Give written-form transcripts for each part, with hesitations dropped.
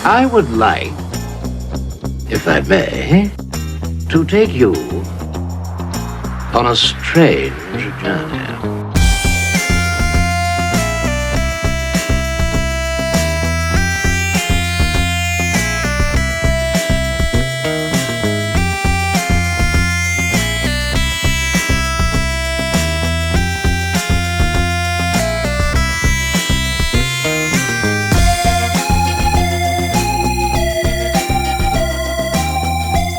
I would like, if I may, to take you on a strange journey.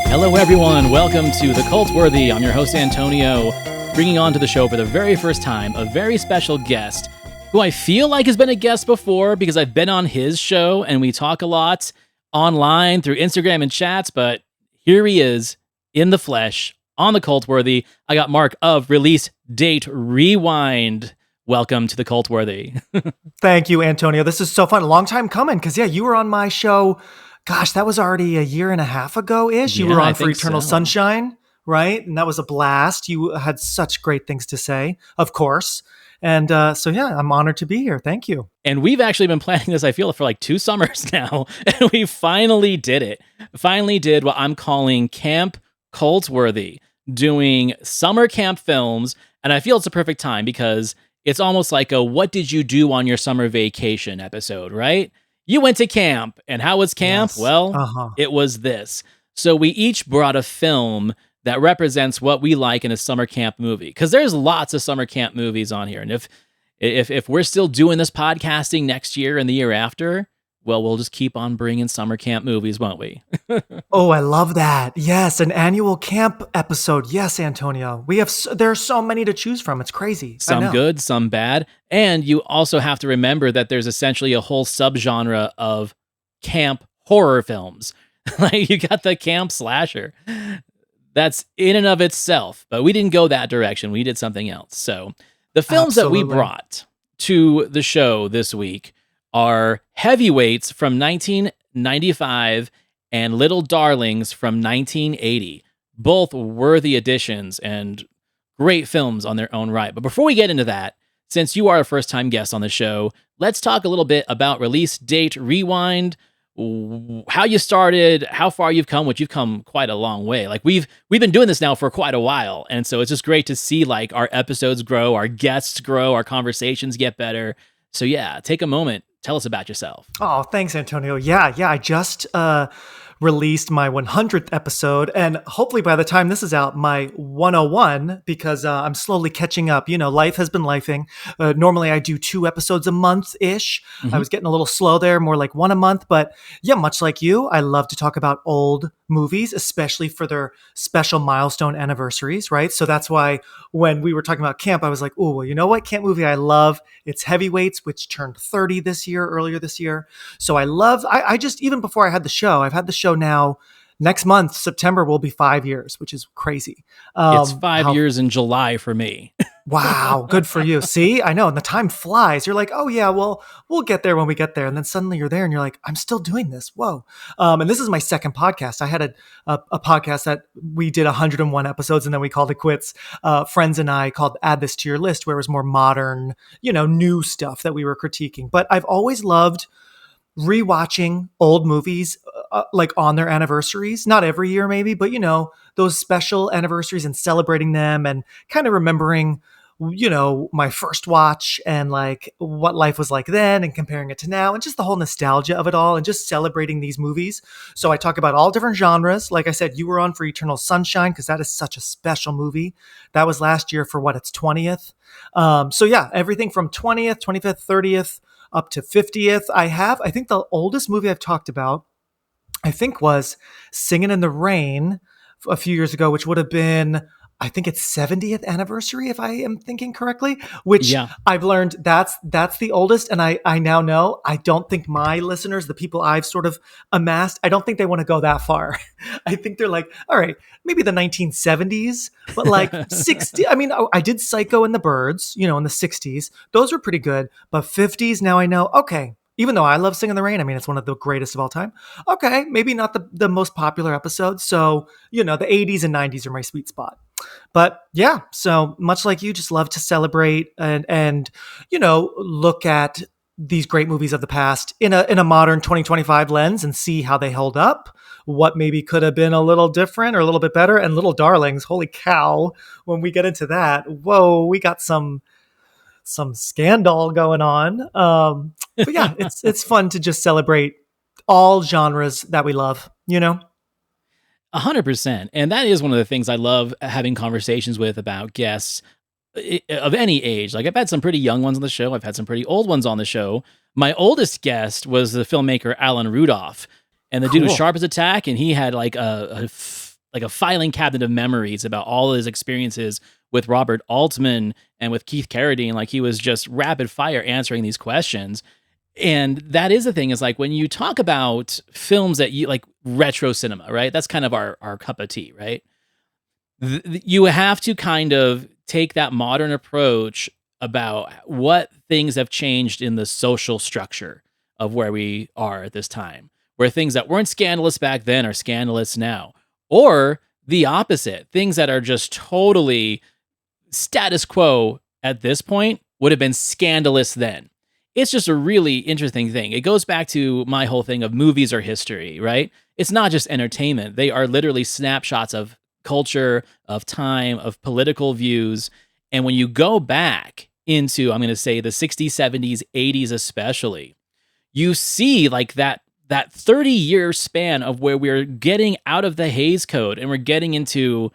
Hello, everyone. Welcome to The Cultworthy. I'm your host, Antonio, bringing on to the show for the very first time a very special guest who I feel like has been a guest before because I've been on his show and we talk a lot online through Instagram and chats, but here he is in the flesh on The Cultworthy. I got Mark of Release Date Rewind. Welcome to The Cultworthy. Thank you, Antonio. This is so fun. A long time coming because, you were on my show. Gosh, that was already a year and a half ago-ish. You were on for Eternal Sunshine, right? And that was a blast. You had such great things to say, of course. And I'm honored to be here. Thank you. And we've actually been planning this, I feel, for like 2 summers now. And we finally did it. Finally did what I'm calling Camp Cultworthy, doing summer camp films. And I feel it's a perfect time because it's almost like a what did you do on your summer vacation episode, right? You went to camp, and how was camp? Yes. Well, It was this. So we each brought a film that represents what we like in a summer camp movie, because there's lots of summer camp movies on here. And if we're still doing this podcasting next year and the year after, well, we'll just keep on bringing summer camp movies, won't we? Oh, I love that. Yes, an annual camp episode. Yes, Antonio. There are so many to choose from. It's crazy. Some good, some bad. And you also have to remember that there's essentially a whole subgenre of camp horror films. Like you got the camp slasher. That's in and of itself, but we didn't go that direction. We did something else. So the films that we brought to the show this week are Heavyweights from 1995 and Little Darlings from 1980. Both worthy additions and great films on their own right. But before we get into that, since you are a first-time guest on the show, let's talk a little bit about Release Date Rewind, how you started, how far you've come, which you've come quite a long way. Like we've been doing this now for quite a while. And so it's just great to see like our episodes grow, our guests grow, our conversations get better. So yeah, take a moment. Tell us about yourself. Oh, thanks, Antonio. Yeah. I just released my 100th episode, and hopefully by the time this is out, my 101, because I'm slowly catching up. Life has been lifing. Normally I do 2 episodes a month-ish. I was getting a little slow there, more like 1 a month. But yeah, much like you, I love to talk about old movies, especially for their special milestone anniversaries, right? So that's why when we were talking about camp, I was like, oh, well, you know what camp movie I love? It's Heavyweights, which turned 30 earlier this year. So I just, even before I had the show, I've had the show now. Next month, September, will be 5 years, which is crazy. It's 5 years in July for me. Wow, good for you. See, I know, and the time flies. You're like, oh yeah, well, we'll get there when we get there. And then suddenly you're there and you're like, I'm still doing this. Whoa. And this is my second podcast. I had a podcast that we did 101 episodes and then we called it quits. Friends and I called Add This to Your List, where it was more modern, new stuff that we were critiquing. But I've always loved rewatching old movies like on their anniversaries, not every year maybe, but those special anniversaries and celebrating them and kind of remembering my first watch and like what life was like then and comparing it to now and just the whole nostalgia of it all and just celebrating these movies. So I talk about all different genres. Like I said, you were on for Eternal Sunshine because that is such a special movie. That was last year for its 20th. So yeah, everything from 20th, 25th, 30th, up to 50th. I think the oldest movie I've talked about, I think, was Singin' in the Rain a few years ago, which would have been, I think it's 70th anniversary, if I am thinking correctly, which I've learned that's the oldest. And I now know, I don't think my listeners, the people I've sort of amassed, I don't think they want to go that far. I think they're like, all right, maybe the 1970s, but like 60. I mean, I did Psycho and the Birds, in the 60s. Those were pretty good. But 50s, now I know, okay, even though I love Sing in the Rain, I mean, it's one of the greatest of all time. Okay, maybe not the most popular episode. So, the 80s and 90s are my sweet spot. But yeah, so much like you, just love to celebrate and look at these great movies of the past in a modern 2025 lens and see how they hold up, what maybe could have been a little different or a little bit better. And Little Darlings, holy cow, when we get into that, whoa, we got some scandal going on. But yeah, it's fun to just celebrate all genres that we love, 100%. And that is one of the things I love having conversations with about guests of any age. Like I've had some pretty young ones on the show. I've had some pretty old ones on the show. My oldest guest was the filmmaker Alan Rudolph, and the dude was sharp as a tack. And he had like a filing cabinet of memories about all his experiences with Robert Altman and with Keith Carradine. Like he was just rapid fire answering these questions. And that is the thing, is like when you talk about films that you like, retro cinema, right? That's kind of our cup of tea, right? You have to kind of take that modern approach about what things have changed in the social structure of where we are at this time, where things that weren't scandalous back then are scandalous now, or the opposite, things that are just totally status quo at this point would have been scandalous then. It's just a really interesting thing. It goes back to my whole thing of movies are history, right? It's not just entertainment. They are literally snapshots of culture, of time, of political views. And when you go back into, I'm going to say the 60s, 70s, 80s especially, you see like that 30-year span of where we're getting out of the Hays Code and we're getting into,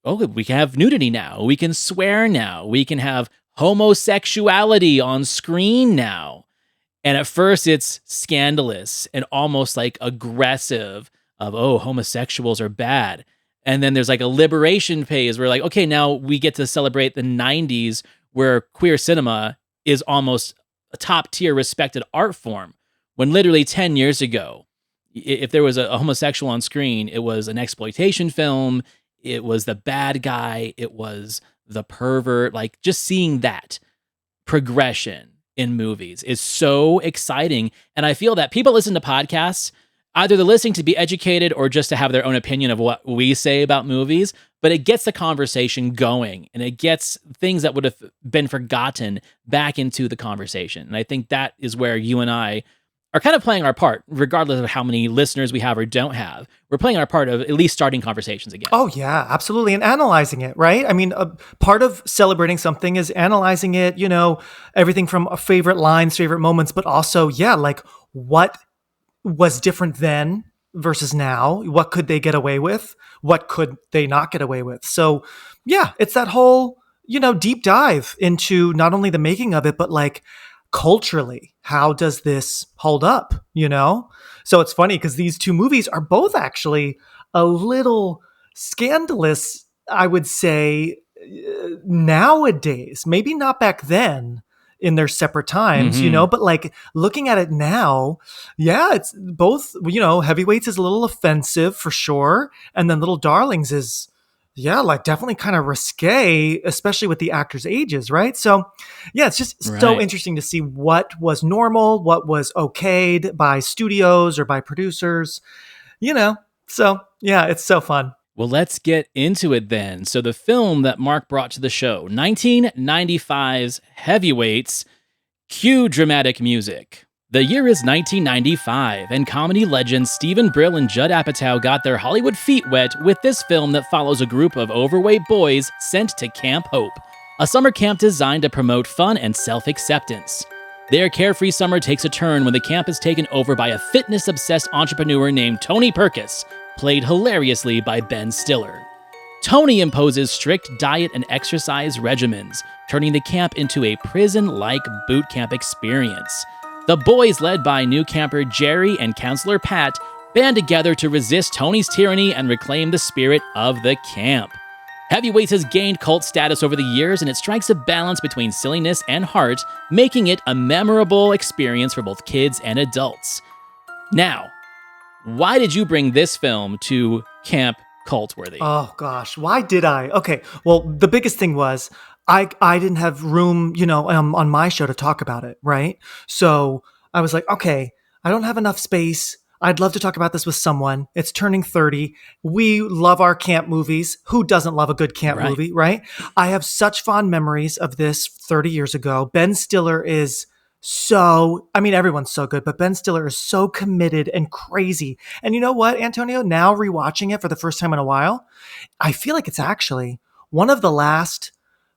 we can have nudity now. We can swear now. We can have homosexuality on screen now. And at first it's scandalous and almost like aggressive of, homosexuals are bad. And then there's like a liberation phase where like, okay, now we get to celebrate the 90s where queer cinema is almost a top tier respected art form. When literally 10 years ago, if there was a homosexual on screen, it was an exploitation film. It was the bad guy. It was the pervert. Like just seeing that progression in movies is so exciting. And I feel that people listen to podcasts, either they're listening to be educated or just to have their own opinion of what we say about movies, but it gets the conversation going and it gets things that would have been forgotten back into the conversation. And I think that is where you and I are kind of playing our part, regardless of how many listeners we have or don't have. We're playing our part of at least starting conversations again. Oh, yeah, absolutely. And analyzing it, right? I mean, part of celebrating something is analyzing it, everything from favorite lines, favorite moments, but also, like what was different then versus now? What could they get away with? What could they not get away with? So, yeah, it's that whole, deep dive into not only the making of it, but like, culturally, how does this hold up, So it's funny because these two movies are both actually a little scandalous, I would say, nowadays. Maybe not back then in their separate times, but like looking at it now, it's both, Heavyweights is a little offensive for sure. And then Little Darlings is, like definitely kind of risque, especially with the actors' ages, right? So, it's just so interesting to see what was normal, what was okayed by studios or by producers, So, it's so fun. Well, let's get into it then. So the film that Mark brought to the show, 1995's Heavyweights, cue dramatic music. The year is 1995, and comedy legends Stephen Brill and Judd Apatow got their Hollywood feet wet with this film that follows a group of overweight boys sent to Camp Hope, a summer camp designed to promote fun and self-acceptance. Their carefree summer takes a turn when the camp is taken over by a fitness-obsessed entrepreneur named Tony Perkis, played hilariously by Ben Stiller. Tony imposes strict diet and exercise regimens, turning the camp into a prison-like boot camp experience. The boys, led by new camper Jerry and counselor Pat, band together to resist Tony's tyranny and reclaim the spirit of the camp. Heavyweights has gained cult status over the years, and it strikes a balance between silliness and heart, making it a memorable experience for both kids and adults. Now, why did you bring this film to Camp Cultworthy? Oh gosh, why did I? Okay, well, the biggest thing was I didn't have room, on my show to talk about it, right? So I was like, okay, I don't have enough space. I'd love to talk about this with someone. It's turning 30. We love our camp movies. Who doesn't love a good camp movie, right? I have such fond memories of this 30 years ago. Ben Stiller is so, I mean, everyone's so good, but Ben Stiller is so committed and crazy. And you know what, Antonio? Now rewatching it for the first time in a while, I feel like it's actually one of the last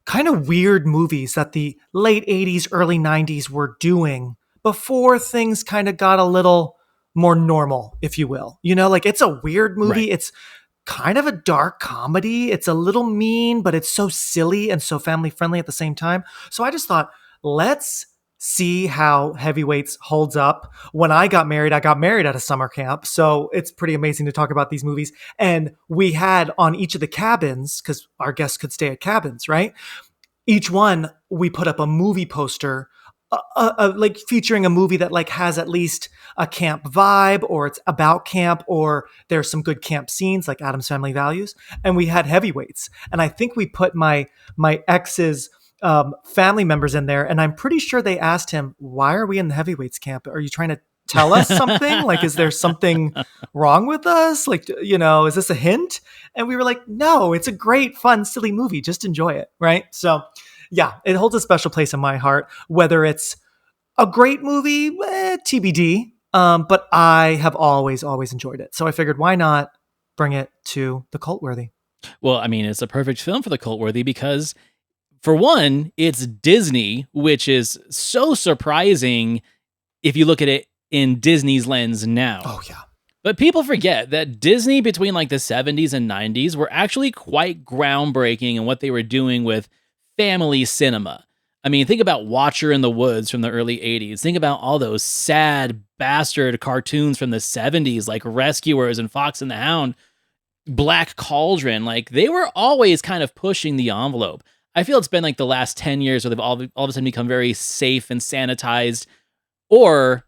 kind of weird movies that the late 80s, early 90s were doing before things kind of got a little more normal, if you will. You know, like it's a weird movie. Right. It's kind of a dark comedy. It's a little mean, but it's so silly and so family friendly at the same time. So I just thought, let's see how Heavyweights holds up. When I got married at a summer camp. So it's pretty amazing to talk about these movies. And we had on each of the cabins, because our guests could stay at cabins, right? Each one, we put up a movie poster, like featuring a movie that like has at least a camp vibe, or it's about camp, or there's some good camp scenes like Addams Family Values. And we had Heavyweights, and I think we put my ex's family members in there, and I'm pretty sure they asked him, "Why are we in the Heavyweights camp? Are you trying to tell us something? Like, is there something wrong with us? Like, you know, is this a hint?" And we were like, "No, it's a great, fun, silly movie. Just enjoy it." Right? So yeah, it holds a special place in my heart. Whether it's a great movie, TBD. But I have always enjoyed it. So I figured, why not bring it to the Cultworthy? Well, I mean, it's a perfect film for the Cultworthy because, for one, it's Disney, which is so surprising if you look at it in Disney's lens now. Oh, yeah. But people forget that Disney between like the 70s and 90s were actually quite groundbreaking in what they were doing with family cinema. I mean, think about Watcher in the Woods from the early 80s. Think about all those sad bastard cartoons from the 70s like Rescuers and Fox and the Hound, Black Cauldron. Like, they were always kind of pushing the envelope. I feel it's been like the last 10 years where they've all of a sudden become very safe and sanitized, or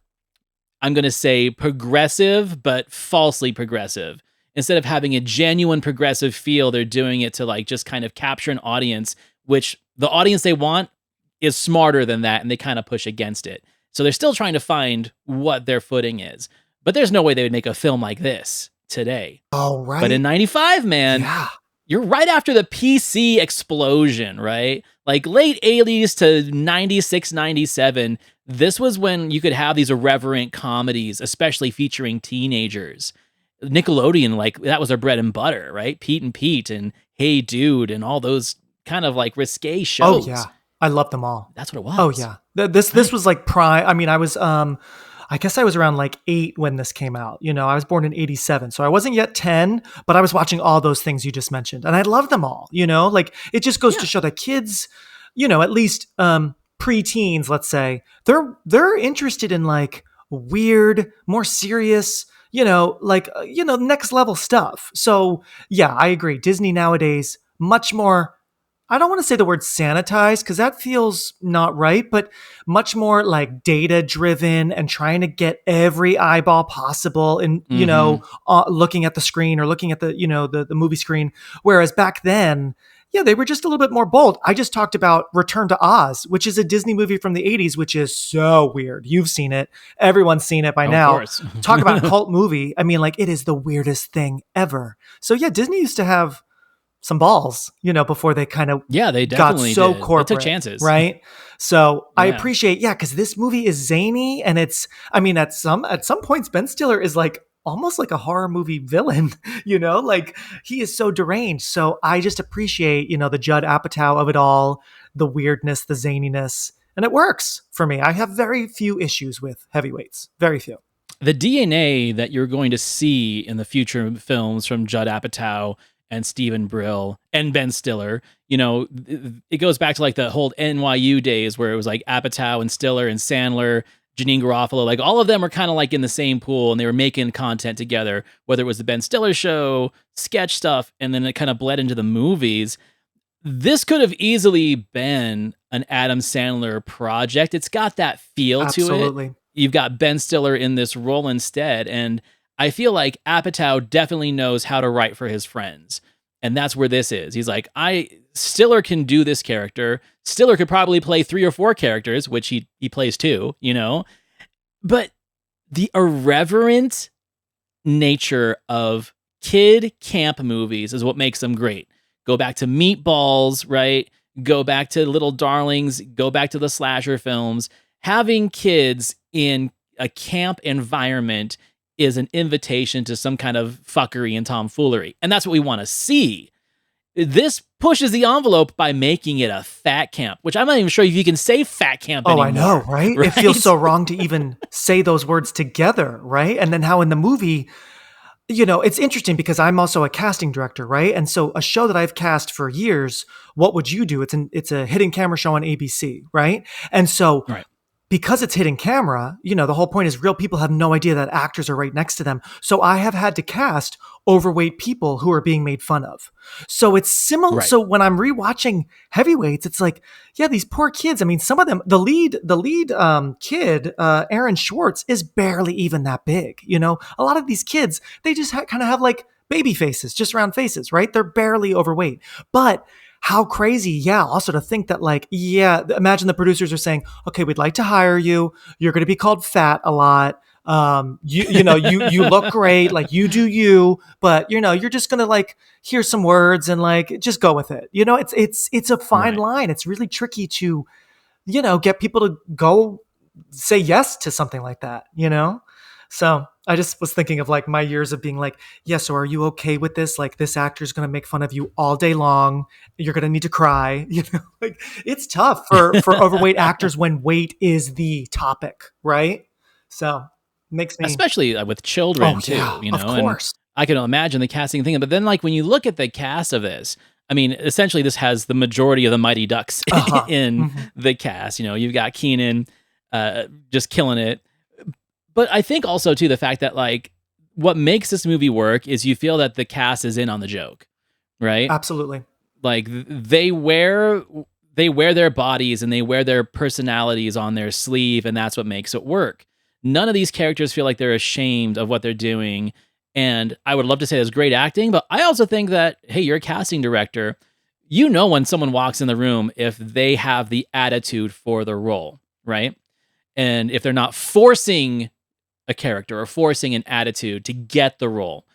I'm going to say progressive, but falsely progressive. Instead of having a genuine progressive feel, they're doing it to like just kind of capture an audience, which the audience they want is smarter than that, and they kind of push against it. So they're still trying to find what their footing is. But there's no way they would make a film like this today. Oh, right. But in 95, man, Yeah. you're right after the PC explosion, right? Like late 80s to 96, 97, this was when you could have these irreverent comedies, especially featuring teenagers. Nickelodeon, like, that was their bread and butter, right? Pete and Pete and Hey Dude and all those kind of like risque shows. Oh, yeah. I love them all. That's what it was. Oh, yeah. This was like prime. I mean, I was, I guess I was around like 8 when this came out. You know, I was born in 87. So I wasn't yet 10, but I was watching all those things you just mentioned. And I love them all, you know, like it just goes to show that kids, you know, at least pre-teens, let's say, they're interested in like weird, more serious, you know, like, next level stuff. So yeah, I agree. Disney nowadays, much more, I don't want to say the word sanitized because that feels not right, but much more like data driven and trying to get every eyeball possible and, you know, looking at the screen or looking at the, you know, the movie screen. Whereas back then, yeah, they were just a little bit more bold. I just talked about Return to Oz, which is a Disney movie from the 80s, which is so weird. You've seen it. Everyone's seen it by now. Of course. Talk about cult movie. I mean, like, it is the weirdest thing ever. So yeah, Disney used to have some balls, you know, before they kind of they got definitely so did. corporate. They took chances. Right? So I Yeah. appreciate, because this movie is zany, and it's, I mean, at some points, Ben Stiller is like almost like a horror movie villain, you know, like he is so deranged. So I just appreciate, you know, the Judd Apatow of it all, the weirdness, the zaniness, and it works for me. I have very few issues with Heavyweights, very few. The DNA that you're going to see in the future films from Judd Apatow and Stephen Brill and Ben Stiller, you know, it goes back to like the whole NYU days where it was like Apatow and Stiller and Sandler, Janine Garofalo, like all of them were kind of like in the same pool and they were making content together, whether it was the Ben Stiller show, sketch stuff, and then it kind of bled into the movies. This could have easily been an Adam Sandler project. It's got that feel to it. Absolutely. You've got Ben Stiller in this role instead, and I feel like Apatow definitely knows how to write for his friends. And that's where this is. He's like, Stiller can do this character. Stiller could probably play 3 or 4 characters, which he plays 2, you know? But the irreverent nature of kid camp movies is what makes them great. Go back to Meatballs, right? Go back to Little Darlings, go back to the slasher films. having kids in a camp environment is an invitation to some kind of fuckery and tomfoolery. And that's what we want to see. This pushes the envelope by making it a fat camp, which I'm not even sure if you can say fat camp anymore. I know, right? It feels so wrong to even say those words together, right? And then how in the movie, it's interesting because I'm also a casting director, right? And so a show that I've cast for years, What Would You Do? It's a hidden camera show on ABC, right? And so Right. because it's hidden camera, the whole point is real people have no idea that actors are right next to them. So I have had to cast overweight people who are being made fun of. So it's similar. Right. So when I'm rewatching Heavyweights, it's like, yeah, these poor kids. I mean, some of them, the lead kid, Aaron Schwartz, is barely even that big. A lot of these kids, they just kind of have like baby faces, just round faces, right? They're barely overweight. But how crazy, yeah, also to think that imagine the producers are saying, okay, we'd like to hire you. You're going to be called fat a lot. You look great, like you do you, but you're just going to like hear some words and like just go with it. It's a fine line. It's really tricky to, get people to go say yes to something like that, So I just was thinking of like my years of being like, yeah, so are you okay with this? Like this actor's going to make fun of you all day long. You're going to need to cry. Like it's tough for overweight actors when weight is the topic, right? So makes me, especially with children too, yeah, of course. And I can imagine the casting thing. But then like when you look at the cast of this, I mean, essentially this has the majority of the Mighty Ducks in the cast. You've got Keenan just killing it. But I think also too the fact that like what makes this movie work is you feel that the cast is in on the joke, right? Absolutely. Like they wear their bodies and they wear their personalities on their sleeve, and that's what makes it work. None of these characters feel like they're ashamed of what they're doing. And I would love to say it's great acting, but I also think that, hey, you're a casting director. When someone walks in the room if they have the attitude for the role, right? And if they're not forcing a character or forcing an attitude to get the role.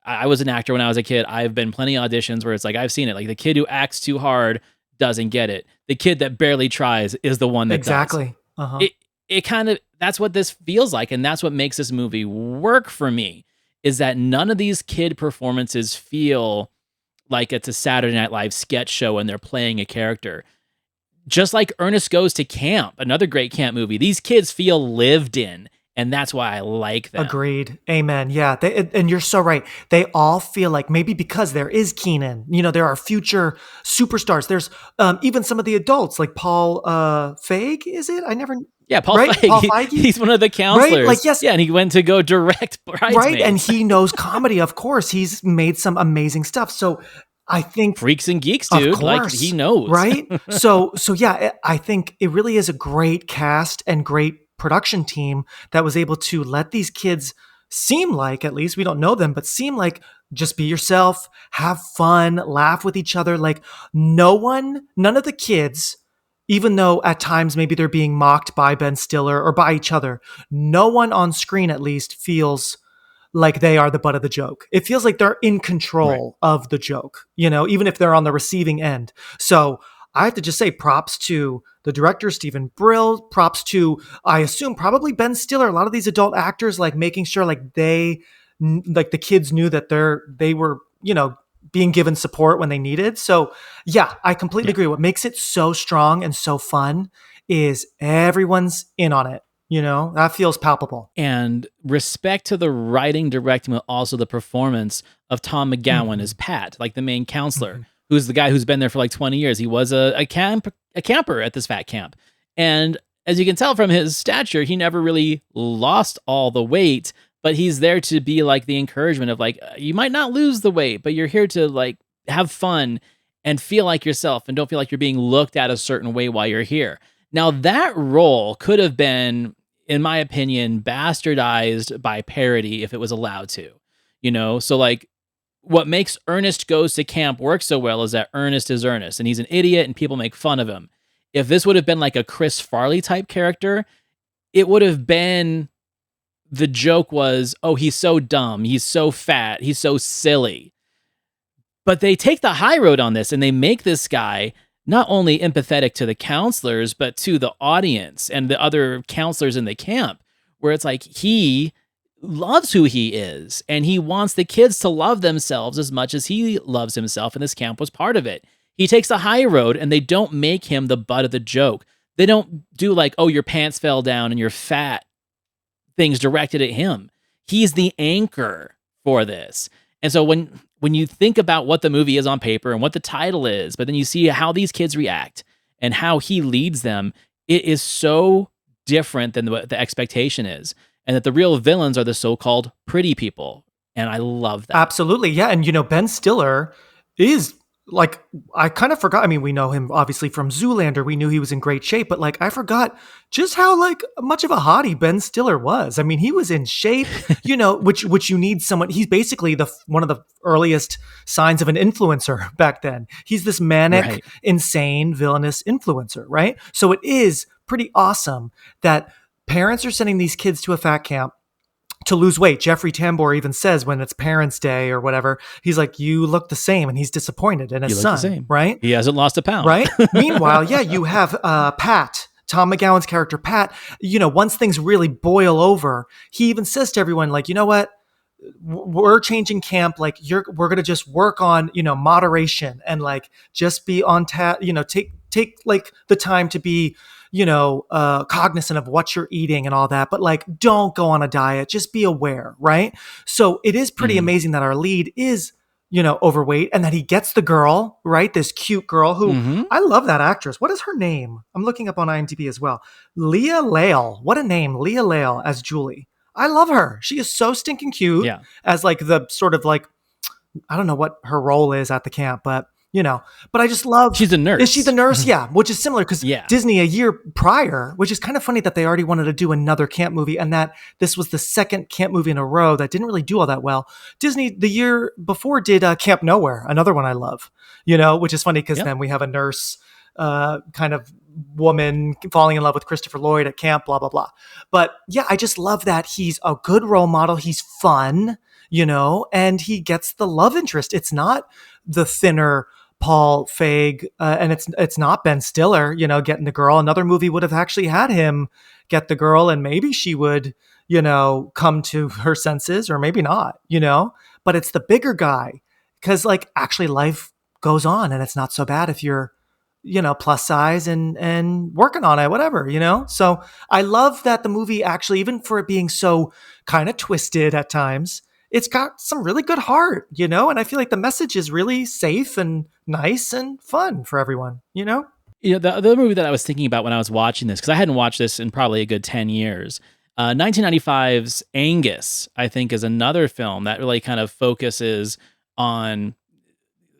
I was an actor when I was a kid. I've been plenty of auditions where it's like, I've seen it. Like the kid who acts too hard doesn't get it. The kid that barely tries is the one that exactly. does. It kind of, that's what this feels like. And that's what makes this movie work for me, is that none of these kid performances feel like it's a Saturday Night Live sketch show and they're playing a character. Just like Ernest Goes to Camp, another great camp movie. These kids feel lived in. And that's why I like them. Agreed. Amen. Yeah. And you're so right. They all feel like maybe because there is Keenan, there are future superstars. There's even some of the adults like Paul Feig, is it? Yeah, Paul Feig. Paul Feig. He's one of the counselors. Right? Like, yes. Yeah, and he went to go direct Bridesmaids. Right. And he knows comedy, of course. He's made some amazing stuff. So I think Freaks and Geeks, dude. Of course, like he knows. Right? So yeah, I think it really is a great cast and great production team that was able to let these kids seem like, at least we don't know them, but seem like just be yourself, have fun, laugh with each other. Like none of the kids, even though at times maybe they're being mocked by Ben Stiller or by each other, no one on screen at least feels like they are the butt of the joke. It feels like they're in control of the joke, even if they're on the receiving end. So I have to just say props to the director, Stephen Brill, props to, I assume, probably Ben Stiller, a lot of these adult actors, like making sure like the kids knew that they were, being given support when they needed. So yeah, I completely agree. What makes it so strong and so fun is everyone's in on it. That feels palpable. And respect to the writing, directing, but also the performance of Tom McGowan as Pat, like the main counselor. Who's the guy who's been there for like 20 years. He was a camper at this fat camp. And as you can tell from his stature, he never really lost all the weight, but he's there to be like the encouragement of like, you might not lose the weight, but you're here to like have fun and feel like yourself and don't feel like you're being looked at a certain way while you're here. Now that role could have been, in my opinion, bastardized by parody if it was allowed to, So like, what makes Ernest Goes to Camp work so well is that Ernest is Ernest and he's an idiot and people make fun of him. If this would have been like a Chris Farley type character, it would have been, the joke was, oh, he's so dumb, he's so fat, he's so silly. But they take the high road on this and they make this guy not only empathetic to the counselors, but to the audience and the other counselors in the camp, where it's like he loves who he is and he wants the kids to love themselves as much as he loves himself, and this camp was part of it. He takes the high road and they don't make him the butt of the joke. They don't do like, oh, your pants fell down and you're fat, things directed at him. He's the anchor for this. And so when you think about what the movie is on paper and what the title is, but then you see how these kids react and how he leads them, it is so different than what the expectation is. And that the real villains are the so-called pretty people. And I love that. Absolutely. Yeah. And, Ben Stiller is like, I kind of forgot. I mean, we know him obviously from Zoolander. We knew he was in great shape, but like, I forgot just how like much of a hottie Ben Stiller was. I mean, he was in shape, which you need someone. He's basically one of the earliest signs of an influencer back then. He's this manic, insane, villainous influencer, right? So it is pretty awesome that parents are sending these kids to a fat camp to lose weight. Jeffrey Tambor even says when it's Parents' Day or whatever, he's like, you look the same, and he's disappointed in his son, right? He hasn't lost a pound. Right? Meanwhile, you have Pat, Tom McGowan's character, Pat, once things really boil over, he even says to everyone, like, you know what? We're changing camp. Like we're going to just work on, moderation and like, just be on take like the time to be, cognizant of what you're eating and all that, but like, don't go on a diet, just be aware. Right. So it is pretty amazing that our lead is, overweight and that he gets the girl, right? This cute girl who I love that actress. What is her name? I'm looking up on IMDb as well. Leah Lale. What a name. Leah Lale as Julie. I love her. She is so stinking cute as like the sort of like, I don't know what her role is at the camp, but but I just love. She's a nurse. Is she the nurse? Yeah. Which is similar because Disney a year prior, which is kind of funny that they already wanted to do another camp movie and that this was the second camp movie in a row that didn't really do all that well. Disney the year before did Camp Nowhere, another one I love, which is funny because then we have a nurse kind of woman falling in love with Christopher Lloyd at camp, blah, blah, blah. But yeah, I just love that he's a good role model. He's fun, and he gets the love interest. It's not the thinner Paul Feig, and it's not Ben Stiller, getting the girl. Another movie would have actually had him get the girl, and maybe she would, come to her senses, or maybe not, But it's the bigger guy, because like actually life goes on, and it's not so bad if you're, plus size and working on it, whatever, So I love that the movie actually, even for it being so kind of twisted at times, it's got some really good heart, and I feel like the message is really safe and nice and fun for everyone, The other movie that I was thinking about when I was watching this, because I hadn't watched this in probably a good 10 years, 1995's Angus, I think, is another film that really kind of focuses on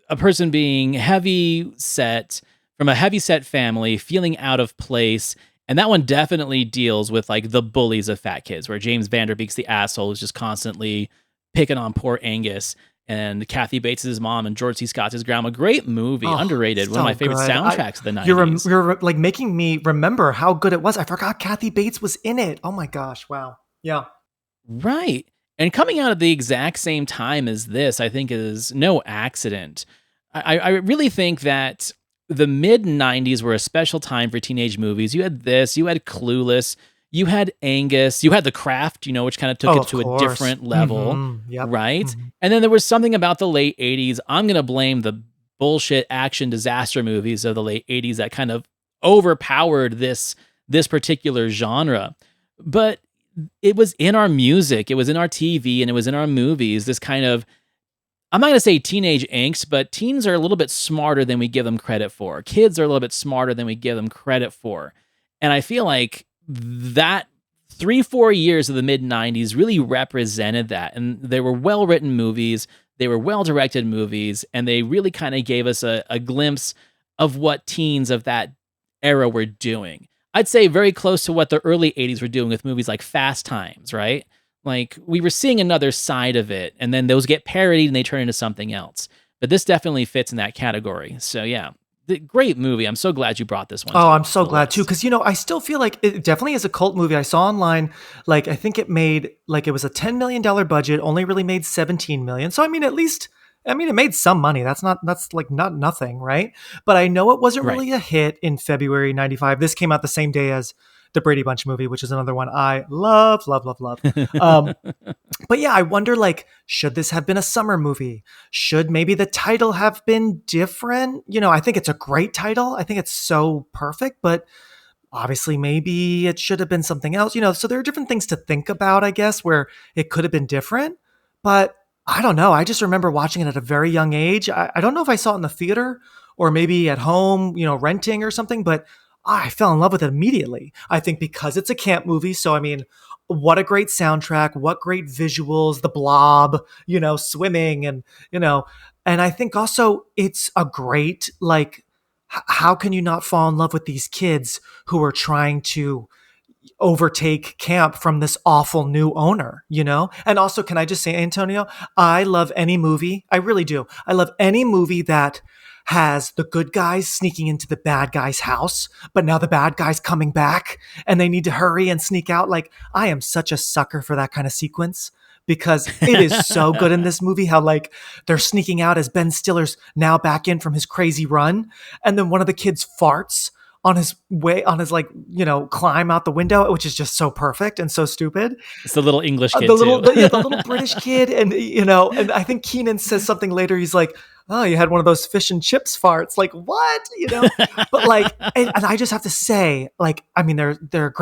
a person being heavy set, from a heavy set family, feeling out of place. And that one definitely deals with like the bullies of fat kids, where James Vanderbeek's the asshole who's just constantly picking on poor Angus, and Kathy Bates is his mom, and George C. Scott's his grandma. Great movie, underrated. One of my favorite soundtracks of the 90s. You're like making me remember how good it was. I forgot Kathy Bates was in it. Oh my gosh, wow. Yeah. Right. And coming out at the exact same time as this, I think is no accident. I really think that the mid-90s were a special time for teenage movies. You had this, you had Clueless, you had Angus, you had The Craft, which kind of took it to a different level, right? Mm-hmm. And then there was something about the late 80s. I'm going to blame the bullshit action disaster movies of the late 80s that kind of overpowered this particular genre. But it was in our music, it was in our TV, and it was in our movies, this kind of, I'm not going to say teenage angst, but teens are a little bit smarter than we give them credit for. Kids are a little bit smarter than we give them credit for. And I feel like that 3-4 years of the mid-90s really represented that. And they were well-written movies, they were well-directed movies, and they really kind of gave us a glimpse of what teens of that era were doing. I'd say very close to what the early 80s were doing with movies like Fast Times, right? Like, we were seeing another side of it, and then those get parodied and they turn into something else. But this definitely fits in that category. So yeah, great movie. I'm so glad you brought this one. Oh, I'm so glad too. Because, I still feel like it definitely is a cult movie. I saw online, like, I think it made, like, it was a $10 million budget, only really made $17 million. So, I mean, at least I mean, it made some money. That's like not nothing, right? But I know it wasn't Right. really a hit in February 95. This came out the same day as the Brady Bunch movie, which is another one I love, love, love, love. Um, but yeah, I wonder, like, should this have been a summer movie? Should maybe the title have been different? I think it's a great title. I think it's so perfect, but obviously maybe it should have been something else. So there are different things to think about, I guess, where it could have been different. But I don't know. I just remember watching it at a very young age. I don't know if I saw it in the theater or maybe at home, renting or something, but I fell in love with it immediately. I think because it's a camp movie. So, I mean, what a great soundtrack, what great visuals, the blob, swimming and I think also it's a great, like, how can you not fall in love with these kids who are trying to overtake camp from this awful new owner? And also, can I just say, Antonio, I love any movie. I really do. I love any movie that has the good guys sneaking into the bad guy's house, but now the bad guy's coming back and they need to hurry and sneak out. Like, I am such a sucker for that kind of sequence because it is so good in this movie how, like, they're sneaking out as Ben Stiller's now back in from his crazy run. And then one of the kids farts on his like, climb out the window, which is just so perfect and so stupid. It's the little English kid, The little, too. the little British kid. And, and I think Keenan says something later. He's like, oh, you had one of those fish and chips farts. Like, what? But like, and I just have to say, like, I mean, there are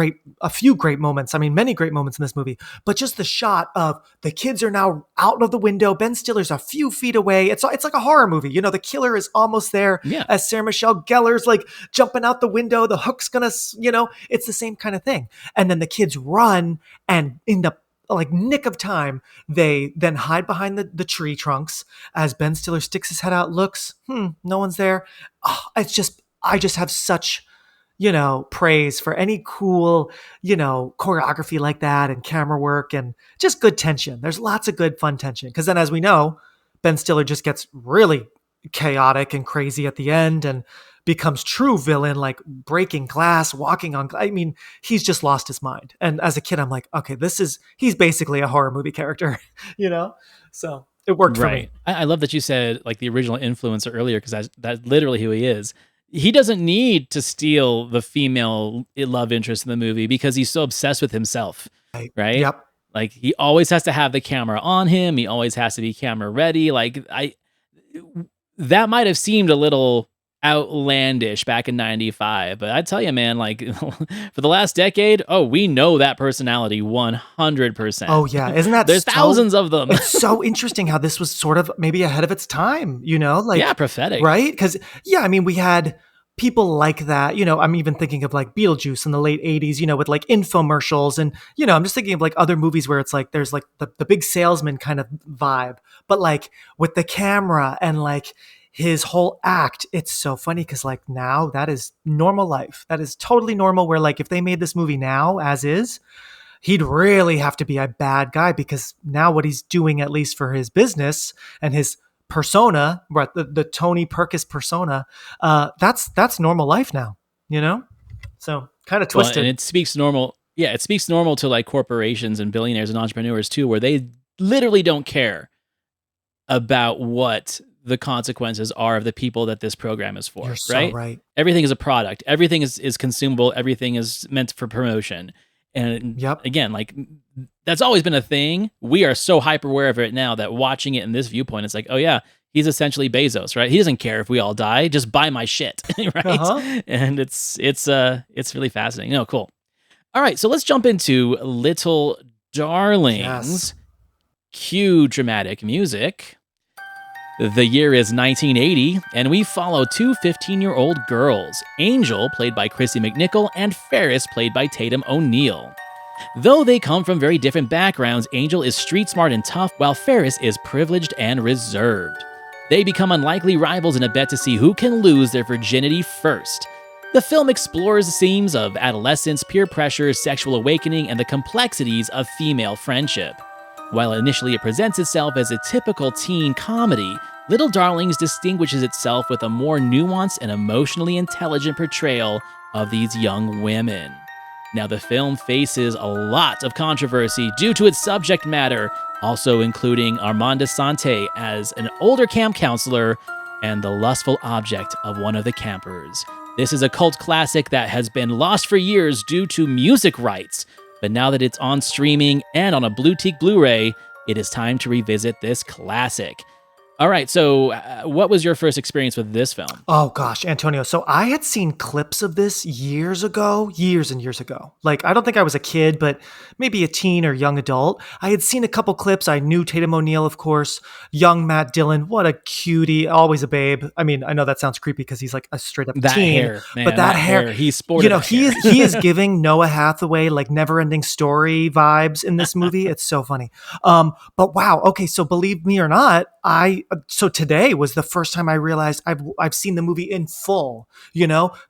a few great moments. I mean, many great moments in this movie, but just the shot of the kids are now out of the window. Ben Stiller's a few feet away. It's like a horror movie. The killer is almost there. Yeah. As Sarah Michelle Gellar's like jumping out the window, the hook's gonna, it's the same kind of thing. And then the kids run and in the like nick of time, they then hide behind the tree trunks as Ben Stiller sticks his head out, looks, no one's there. Oh, I just have such, praise for any cool, choreography like that and camera work and just good tension. There's lots of good fun tension. Cause then as we know, Ben Stiller just gets really chaotic and crazy at the end and becomes true villain, like breaking glass, walking on. I mean, he's just lost his mind. And as a kid, I'm like, okay, he's basically a horror movie character, So it worked for me. I love that you said like the original influencer earlier because that's literally who he is. He doesn't need to steal the female love interest in the movie because he's so obsessed with himself, right? Yep. Like he always has to have the camera on him. He always has to be camera ready. Like that might have seemed a little outlandish back in 95, but I tell you, man, like for the last decade, we know that personality 100%. Oh yeah, isn't that there's thousands of them. It's so interesting how this was sort of maybe ahead of its time, like, yeah, prophetic, right? Because I mean, we had people like that, I'm even thinking of like Beetlejuice in the late 80s, with like infomercials and, I'm just thinking of like other movies where it's like, there's like the big salesman kind of vibe, but like with the camera and like his whole act, it's so funny because like now that is normal life. That is totally normal where like if they made this movie now as is, he'd really have to be a bad guy because now what he's doing, at least for his business and his persona, right, the Tony Perkis persona, that's normal life now, So kind of twisted. Well, and it speaks normal. Yeah, it speaks normal to like corporations and billionaires and entrepreneurs too, where they literally don't care about what the consequences are of the people that this program is for. You're so right? right. Everything is a product. Everything is consumable. Everything is meant for promotion. And again, like that's always been a thing. We are so hyper aware of it now that watching it in this viewpoint, it's like, oh yeah, he's essentially Bezos, right? He doesn't care if we all die. Just buy my shit, right? Uh-huh. And it's really fascinating. No, cool. All right, so let's jump into Little Darlings. Yes. Cue dramatic music. The year is 1980, and we follow two 15-year-old girls, Angel, played by Chrissy McNichol, and Ferris, played by Tatum O'Neal. Though they come from very different backgrounds, Angel is street smart and tough, while Ferris is privileged and reserved. They become unlikely rivals in a bet to see who can lose their virginity first. The film explores themes of adolescence, peer pressure, sexual awakening, and the complexities of female friendship. While initially it presents itself as a typical teen comedy, Little Darlings distinguishes itself with a more nuanced and emotionally intelligent portrayal of these young women. Now, the film faces a lot of controversy due to its subject matter, also including Armand Sante as an older camp counselor and the lustful object of one of the campers. This is a cult classic that has been lost for years due to music rights, but now that it's on streaming and on a Blueteak Blu-ray, it is time to revisit this classic. All right, so what was your first experience with this film? Oh gosh, Antonio. So I had seen clips of this years and years ago. Like, I don't think I was a kid, but maybe a teen or young adult. I had seen a couple clips. I knew Tatum O'Neal, of course, young Matt Dillon. What a cutie, always a babe. I mean, I know that sounds creepy because he's like a straight up teen. Hair, man, but that hair, he's sporting. He is giving Noah Hathaway like Never Ending Story vibes in this movie. It's so funny. But wow. Okay, so believe me or not, so today was the first time I realized I've seen the movie in full,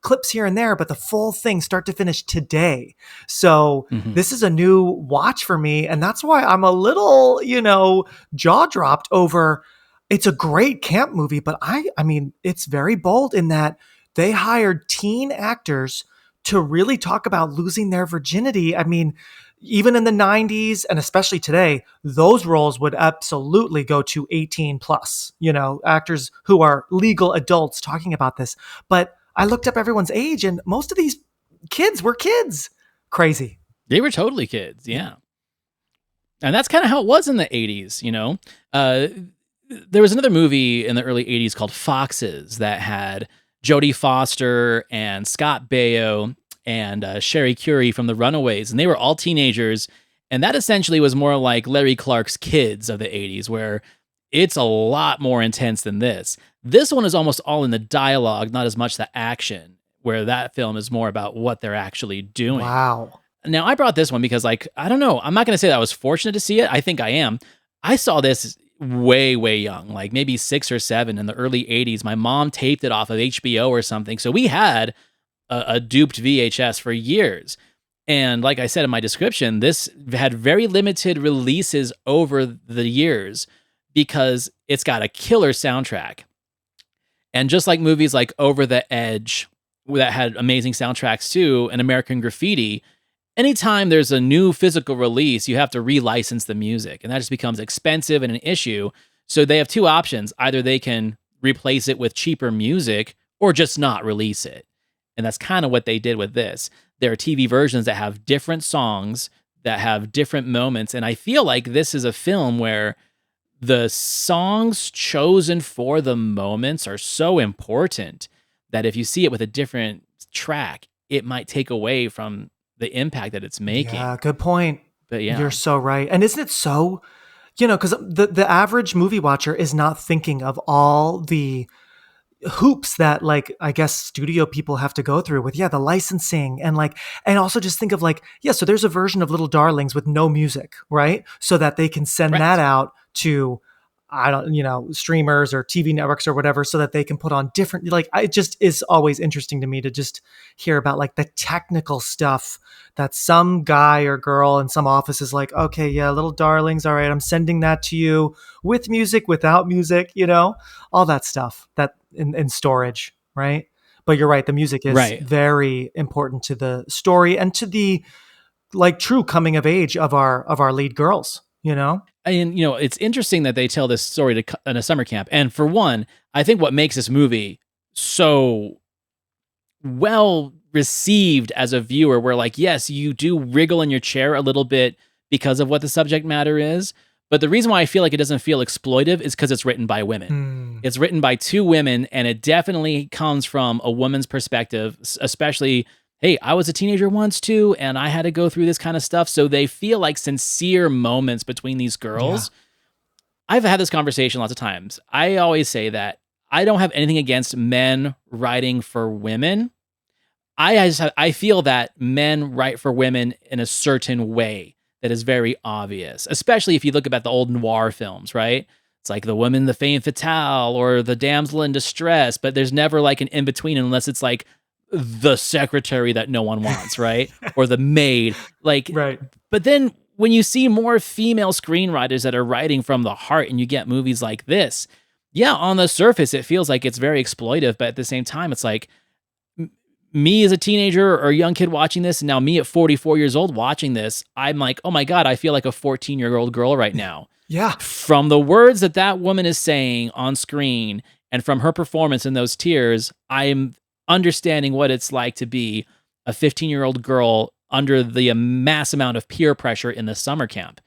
clips here and there, but the full thing start to finish today. So this is a new watch for me. And that's why I'm a little, jaw dropped over. It's a great camp movie, but I mean, it's very bold in that they hired teen actors to really talk about losing their virginity. I mean, even in the 90s and especially today, those roles would absolutely go to 18 plus, actors who are legal adults talking about this. But I looked up everyone's age and most of these kids were kids. Crazy. They were totally kids. Yeah. And that's kind of how it was in the 80s, there was another movie in the early 80s called Foxes that had Jodie Foster and Scott Baio and Sherry Curie from The Runaways, and they were all teenagers, and that essentially was more like Larry Clark's Kids of the 80s, where it's a lot more intense than this. This one is almost all in the dialogue, not as much the action, where that film is more about what they're actually doing. Wow. Now, I brought this one because, I don't know, I'm not going to say that I was fortunate to see it. I think I am. I saw this way, way young, like maybe 6 or 7 in the early 80s. My mom taped it off of HBO or something, so we had a duped VHS for years. And like I said in my description, this had very limited releases over the years because it's got a killer soundtrack. And just like movies like Over the Edge that had amazing soundtracks too, and American Graffiti, anytime there's a new physical release, you have to relicense the music, and that just becomes expensive and an issue. So they have two options. Either they can replace it with cheaper music or just not release it. And that's kind of what they did with this. There are TV versions that have different songs, that have different moments. And I feel like this is a film where the songs chosen for the moments are so important that if you see it with a different track, it might take away from the impact that it's making. Yeah, good point. But yeah. You're so right. And isn't it so, because the average movie watcher is not thinking of all the hoops that I guess studio people have to go through with the licensing and also just think of so there's a version of Little Darlings with no music, right? So that they can send that out to streamers or TV networks or whatever, so that they can put on different, it just is always interesting to me to just hear about the technical stuff that some guy or girl in some office is like, okay, yeah, Little Darlings. All right. I'm sending that to you with music, without music, all that stuff that in storage. Right. But you're right. The music is very important to the story and to the true coming of age of our lead girls, And, it's interesting that they tell this story in a summer camp. And for one, I think what makes this movie so well received as a viewer, where yes, you do wriggle in your chair a little bit because of what the subject matter is. But the reason why I feel like it doesn't feel exploitive is because it's written by women. It's written by 2 women, and it definitely comes from a woman's perspective, especially, hey, I was a teenager once too, and I had to go through this kind of stuff. So they feel like sincere moments between these girls. Yeah. I've had this conversation lots of times. I always say that I don't have anything against men writing for women. I feel that men write for women in a certain way that is very obvious, especially if you look at the old noir films, right? It's like the woman, the femme fatale, or the damsel in distress, but there's never an in-between unless it's the secretary that no one wants, right? Or the maid. Right. But then when you see more female screenwriters that are writing from the heart and you get movies like this, on the surface, it feels like it's very exploitive, but at the same time, it's me as a teenager or a young kid watching this, and now me at 44 years old watching this, I'm like, oh my God, I feel like a 14-year-old girl right now. Yeah. From the words that woman is saying on screen and from her performance in those tears, I'm understanding what it's like to be a 15-year-old girl under the mass amount of peer pressure in the summer camp.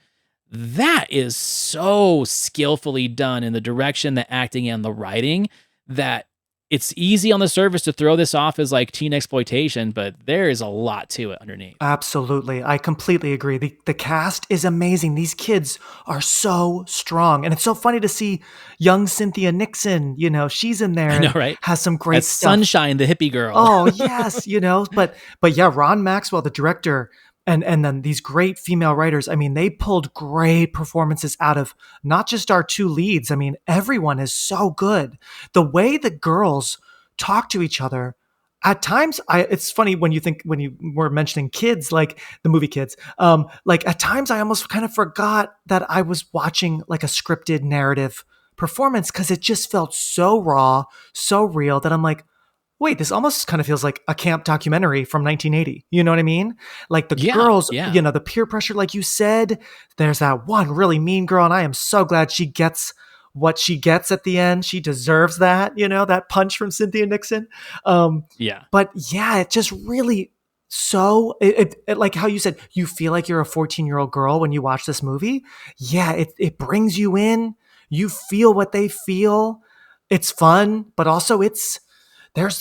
That is so skillfully done in the direction, the acting, and the writing that it's easy on the surface to throw this off as like teen exploitation, but there is a lot to it underneath. Absolutely. I completely agree. The cast is amazing. These kids are so strong. And it's so funny to see young Cynthia Nixon, she's in there I know, and right? has some great That's stuff. Sunshine, the hippie girl. Oh, yes, but yeah, Ron Maxwell, the director, and then these great female writers, I mean, they pulled great performances out of not just our two leads. I mean, everyone is so good. The way the girls talk to each other, at times, it's funny when you were mentioning kids, like the movie Kids, like at times I almost kind of forgot that I was watching like a scripted narrative performance because it just felt so raw, so real that I'm like, wait, this almost kind of feels like a camp documentary from 1980. You know what I mean? Like the girls, yeah. The peer pressure, like you said, there's that one really mean girl, and I am so glad she gets what she gets at the end. She deserves that, that punch from Cynthia Nixon. Yeah. But yeah, it just really like how you said, you feel like you're a 14-year-old girl when you watch this movie. Yeah, it brings you in. You feel what they feel. It's fun, but also it's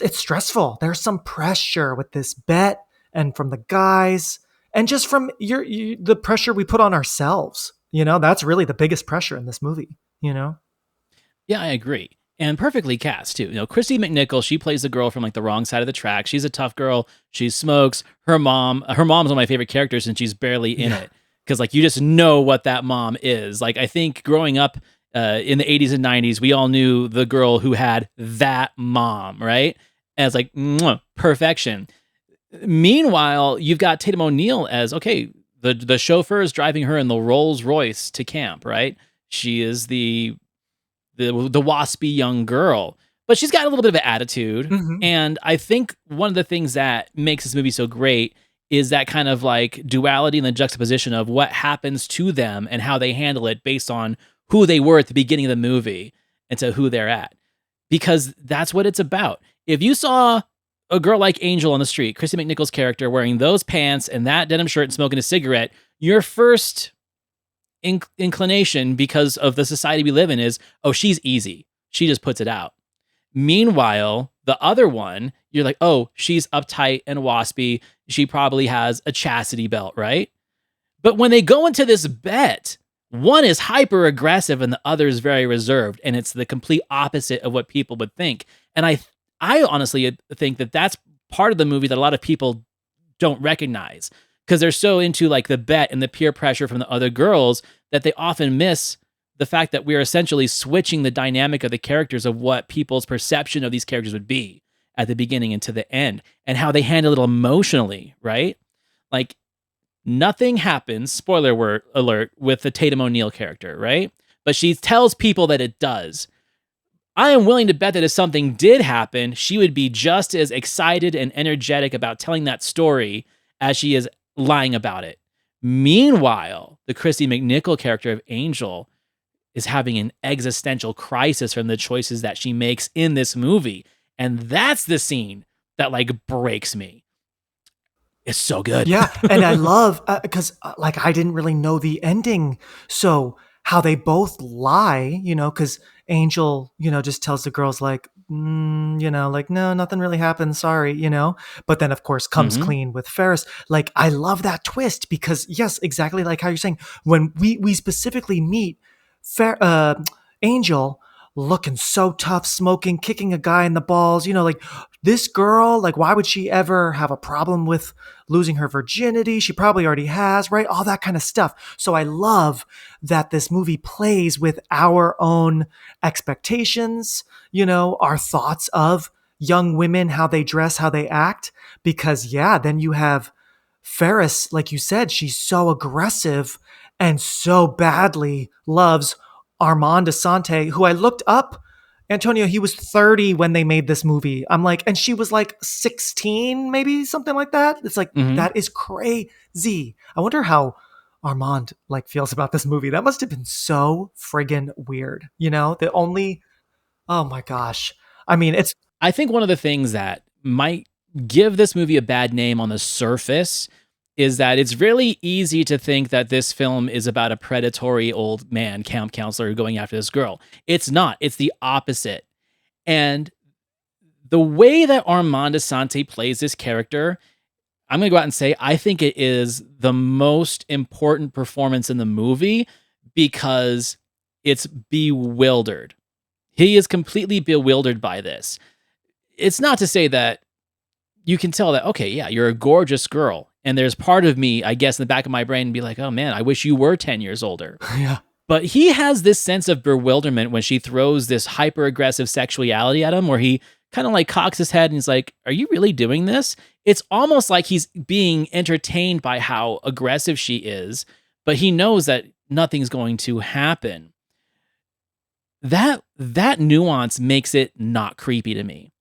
stressful. There's some pressure with this bet and from the guys and just from the pressure we put on ourselves. That's really the biggest pressure in this movie, Yeah, I agree. And perfectly cast too. Christy McNichol, she plays the girl from like the wrong side of the track. She's a tough girl. She smokes. Her mom's one of my favorite characters and she's barely in it. Because like you just know what that mom is. Like I think growing up in the 80s and 90s, we all knew the girl who had that mom, right? And it's like, perfection. Meanwhile, you've got Tatum O'Neal as, okay, the chauffeur is driving her in the Rolls Royce to camp, right? She is the waspy young girl, but she's got a little bit of an attitude. Mm-hmm. And I think one of the things that makes this movie so great is that kind of like duality and the juxtaposition of what happens to them and how they handle it based on who they were at the beginning of the movie and to who they're at. Because that's what it's about. If you saw a girl like Angel on the street, Christy McNichol's character, wearing those pants and that denim shirt and smoking a cigarette, your first inclination, because of the society we live in, is, oh, she's easy. She just puts it out. Meanwhile, the other one, you're like, oh, she's uptight and waspy. She probably has a chastity belt, right? But when they go into this bet, one is hyper aggressive and the other is very reserved, and it's the complete opposite of what people would think. And I honestly think that that's part of the movie that a lot of people don't recognize because they're so into like the bet and the peer pressure from the other girls that they often miss the fact that we're essentially switching the dynamic of the characters of what people's perception of these characters would be at the beginning and to the end and how they handle it emotionally, right? Like nothing happens, spoiler alert, with the Tatum O'Neal character, right? But she tells people that it does. I am willing to bet that if something did happen, she would be just as excited and energetic about telling that story as she is lying about it. Meanwhile, the Christy McNichol character of Angel is having an existential crisis from the choices that she makes in this movie. And that's the scene that like breaks me. It's so good. Yeah. And I love, because like I didn't really know the ending. So how they both lie, because Angel, just tells the girls like, like, no, nothing really happened. Sorry, but then of course comes clean with Ferris. Like, I love that twist because yes, exactly like how you're saying, when we specifically meet Angel looking so tough, smoking, kicking a guy in the balls, like this girl, like why would she ever have a problem with losing her virginity? She probably already has, right? All that kind of stuff. So I love that this movie plays with our own expectations, our thoughts of young women, how they dress, how they act, because then you have Ferris, like you said, she's so aggressive and so badly loves Armand Asante, who I looked up Antonio, he was 30 when they made this movie. I'm like, and she was like 16, maybe something like that. It's like, Mhm. that is crazy. I wonder how Armand like feels about this movie. That must have been so friggin' weird. The only, oh my gosh. I mean, it's I think one of the things that might give this movie a bad name on the surface is that it's really easy to think that this film is about a predatory old man camp counselor going after this girl. It's not. It's the opposite. And the way that Armand Asante plays this character, I'm going to go out and say I think it is the most important performance in the movie because it's bewildered. He is completely bewildered by this. It's not to say that you can tell that, okay, yeah, you're a gorgeous girl. And there's part of me, I guess, in the back of my brain be like, oh man, I wish you were 10 years older. yeah. But he has this sense of bewilderment when she throws this hyper aggressive sexuality at him, where he kind of like cocks his head and he's like, are you really doing this? It's almost like he's being entertained by how aggressive she is, but he knows that nothing's going to happen. That nuance makes it not creepy to me.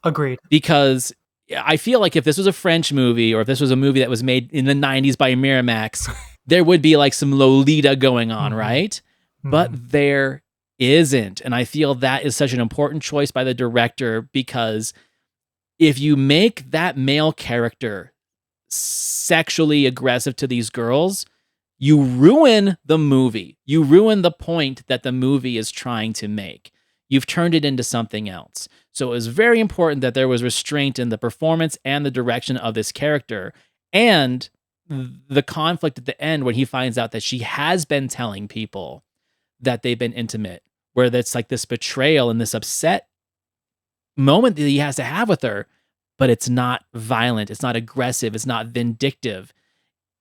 Agreed. Because I feel like if this was a French movie or if this was a movie that was made in the 90s by Miramax, there would be like some Lolita going on, right? But there isn't. And I feel that is such an important choice by the director because if you make that male character sexually aggressive to these girls, you ruin the movie. You ruin the point that the movie is trying to make. You've turned it into something else. So it was very important that there was restraint in the performance and the direction of this character. And the conflict at the end when he finds out that she has been telling people that they've been intimate, where that's like this betrayal and this upset moment that he has to have with her, but it's not violent, it's not aggressive, it's not vindictive.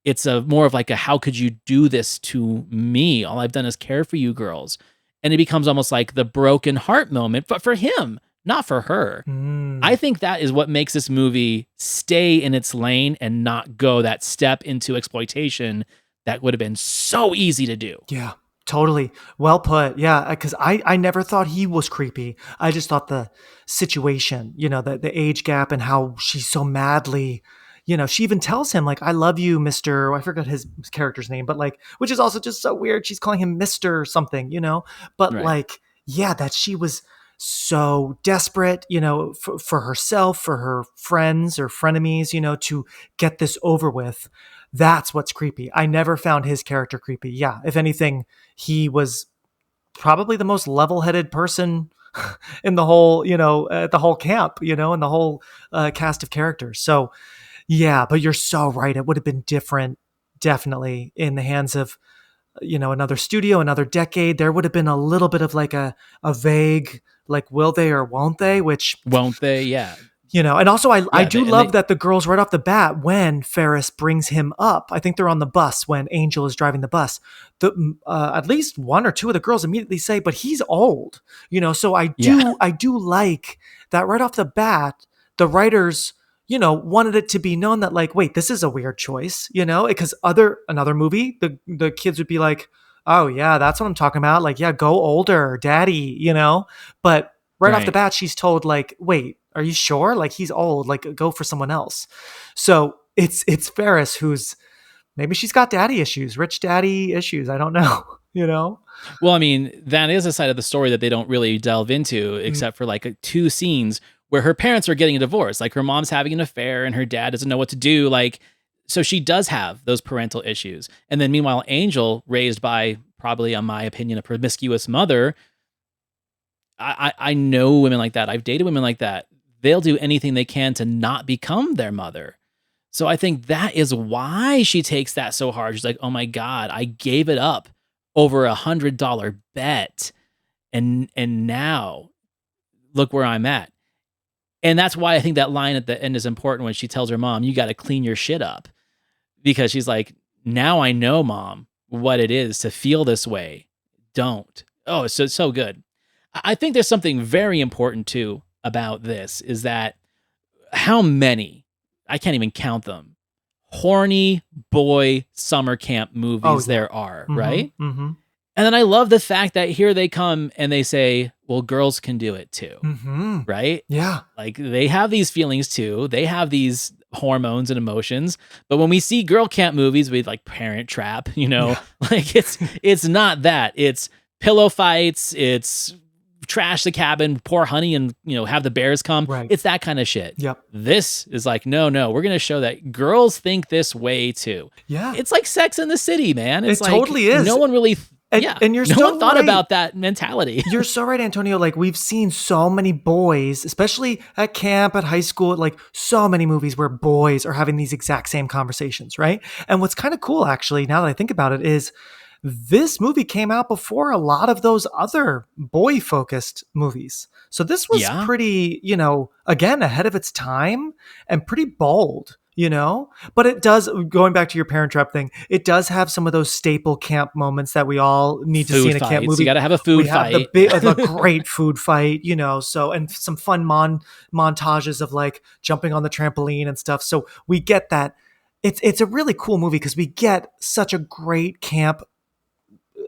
It's a more of like a, how could you do this to me? All I've done is care for you girls. And it becomes almost like the broken heart moment, but for him, not for her. I think that is what makes this movie stay in its lane and not go that step into exploitation that would have been so easy to do. Yeah, totally. Well put. Yeah, because I never thought he was creepy. I just thought the situation, the age gap and how she's so madly, she even tells him like, I love you, Mr. I forgot his character's name, but like, which is also just so weird. She's calling him Mr. something, but Right. like, yeah, that she was so desperate, for herself, for her friends or frenemies, to get this over with. That's what's creepy. I never found his character creepy. Yeah, if anything, he was probably the most level-headed person in the whole, the whole camp, and the whole cast of characters. So, yeah, but you're so right. It would have been different, definitely, in the hands of, another studio, another decade. There would have been a little bit of like a vague, like, will they or won't they? Which, Won't they? Yeah. and also I Yeah, do love that the girls right off the bat, when Ferris brings him up, I think they're on the bus when Angel is driving the bus, at least one or two of the girls immediately say, but he's old, so I do like that right off the bat, the writers, wanted it to be known that like, wait, this is a weird choice, because another movie, the kids would be like, oh yeah, that's what I'm talking about. Like, yeah, go older, daddy, but right off the bat, she's told like, wait, are you sure? Like, he's old, like go for someone else. So it's Ferris who's, maybe she's got daddy issues, rich daddy issues. I don't know, Well, I mean, that is a side of the story that they don't really delve into, except for like two scenes where her parents are getting a divorce. Like her mom's having an affair and her dad doesn't know what to do. Like, so she does have those parental issues. And then meanwhile, Angel, raised by probably, in my opinion, a promiscuous mother. I know women like that. I've dated women like that. They'll do anything they can to not become their mother. So I think that is why she takes that so hard. She's like, oh my God, I gave it up over $100 bet. And now look where I'm at. And that's why I think that line at the end is important when she tells her mom, you got to clean your shit up. Because she's like, now I know, Mom, what it is to feel this way. Don't. Oh, it's so good. I think there's something very important too about this is that how many, I can't even count them, horny boy summer camp movies there are, right? Mm-hmm. And then I love the fact that here they come and they say, well, girls can do it too, Mm-hmm. right? Yeah. Like they have these feelings too. They have these hormones and emotions. But when we see girl camp movies with like Parent Trap, Yeah. like it's not that. It's pillow fights, it's trash the cabin, pour honey and, have the bears come. Right. It's that kind of shit. Yep. This is like, no, we're going to show that girls think this way too. Yeah. It's like Sex in the City, man. It's It like, totally is. no one really And you're no so one thought right. about that mentality. You're so right, Antonio. Like we've seen so many boys, especially at camp, at high school, like so many movies where boys are having these exact same conversations, right? And what's kind of cool, actually, now that I think about it, is this movie came out before a lot of those other boy-focused movies. So this was Yeah. pretty, again, ahead of its time and pretty bold. But it does, going back to your Parent Trap thing, it does have some of those staple camp moments that we all need to see in a camp fights. movie. You got to have a food We have fight. the great food fight, so, and some fun montages of like jumping on the trampoline and stuff. So we get that. It's a really cool movie because we get such a great camp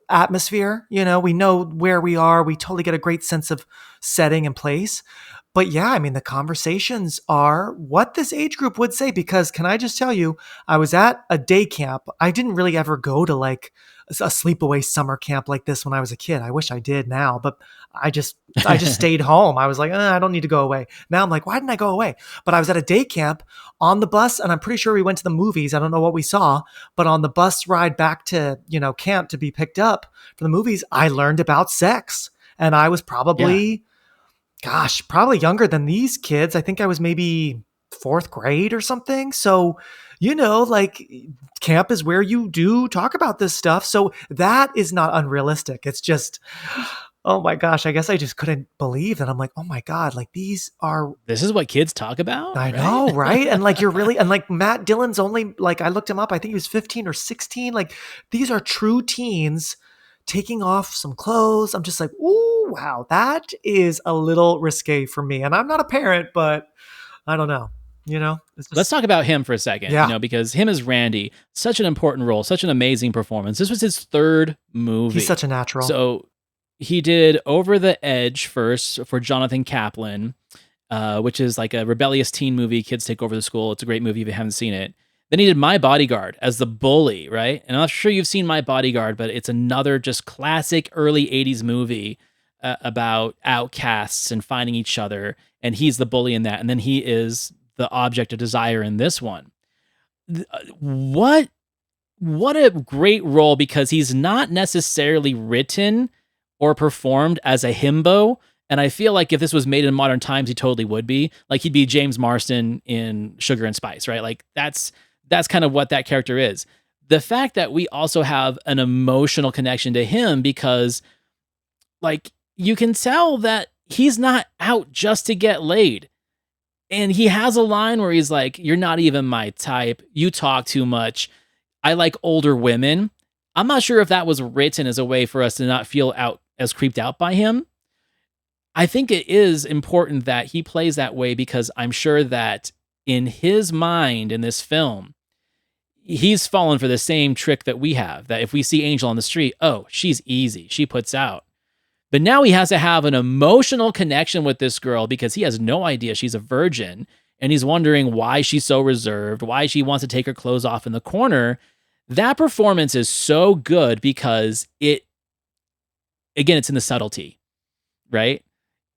atmosphere. We know where we are. We totally get a great sense of setting and place. But yeah, I mean, the conversations are what this age group would say, because can I just tell you, I was at a day camp. I didn't really ever go to like a sleepaway summer camp like this when I was a kid. I wish I did now, but I just stayed home. I was like, I don't need to go away. Now I'm like, why didn't I go away? But I was at a day camp on the bus, and I'm pretty sure we went to the movies. I don't know what we saw, but on the bus ride back to, camp to be picked up for the movies, I learned about sex. And I was probably younger than these kids. I think I was maybe 4th grade or something. So, like camp is where you do talk about this stuff. So that is not unrealistic. It's just, oh my gosh, I guess I just couldn't believe that. I'm like, oh my God, like this is what kids talk about. I know, right? And like, and like Matt Dillon's only, like, I looked him up. I think he was 15 or 16. Like these are true teens taking off some clothes. I'm just like, ooh, wow, that is a little risque for me. And I'm not a parent, but I don't know. Let's talk about him for a second. Yeah. Because him as Randy, such an important role, such an amazing performance. This was his 3rd movie. He's such a natural. So he did Over the Edge first for Jonathan Kaplan, which is like a rebellious teen movie. Kids take over the school. It's a great movie if you haven't seen it. Then he did My Bodyguard as the bully, right? And I'm not sure you've seen My Bodyguard, but it's another just classic early 80s movie about outcasts and finding each other. And he's the bully in that. And then he is the object of desire in this one. What a great role, because he's not necessarily written or performed as a himbo. And I feel like if this was made in modern times, he totally would be. Like he'd be James Marsden in Sugar and Spice, right? Like that's kind of what that character is. The fact that we also have an emotional connection to him, because like you can tell that he's not out just to get laid. And he has a line where he's like, "You're not even my type. You talk too much. I like older women." I'm not sure if that was written as a way for us to not feel out as creeped out by him. I think it is important that he plays that way, because I'm sure that in his mind in this film, he's fallen for the same trick that we have, that if we see Angel on the street, oh, she's easy, she puts out. But now he has to have an emotional connection with this girl, because he has no idea she's a virgin, and he's wondering why she's so reserved, why she wants to take her clothes off in the corner. That performance is so good because it's in the subtlety, right?